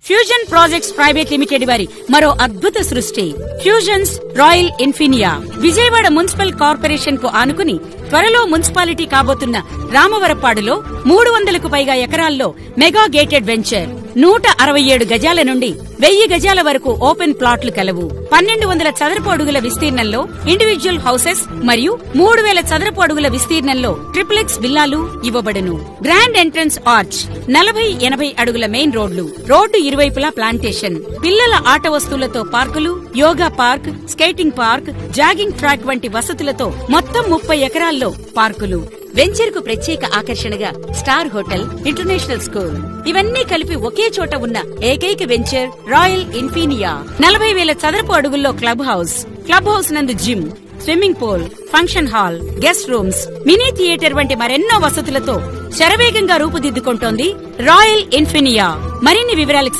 Fusion projects private limited వారి మరో అద్భుత సృష్టి fusions royal ఇన్ఫినియా. Vijayawada municipal corporation కు ఆనుకుని త్వరలో మున్సిపాలిటీ కాబోతున్న రామవరపాడులో 300కు పైగా ఎకరాల్లో మెగా గేటెడ్ వెంచర్. 167 గజాల నుండి 1000 గజాల వరకు ఓపెన్ ప్లాట్లు కలవు. 1200 చదరపు అడుగుల విస్తీర్ణంలో ఇండివిడ్యువల్ హౌసెస్ మరియు 3000 చదరపు అడుగుల విస్తీర్ణంలో ట్రిప్లెక్స్ విల్లాలు ఇవ్వబడును. గ్రాండ్ ఎంట్రన్స్ ఆర్చ్, 40-80 అడుగుల మెయిన్ రోడ్లు, రోడ్డు ఇరువైపులా ప్లాంటేషన్, పిల్లల ఆట వస్తువులతో పార్కులు, yoga park, skating park, jogging track వంటి వసతులతో మొత్తం 30 ఎకరాల్లో పార్కులు. వెంచర్ కు ప్రత్యేక ఆకర్షణగా స్టార్ హోటల్, ఇంటర్నేషనల్ స్కూల్ ఇవన్నీ కలిపి ఒకే చోట ఉన్న ఏకైక వెంచర్ రాయల్ ఇన్ఫినియా. 40,000 చదరపు అడుగుల్లో క్లబ్ హౌస్ నందు gym, swimming pool, function hall, guest rooms, mini theatre వంటి మరెన్నో వసతులతో శరవేగంగా రూపుదిద్దుకుంటోంది రాయల్ ఇన్ఫినియా. మరిన్ని వివరాలకు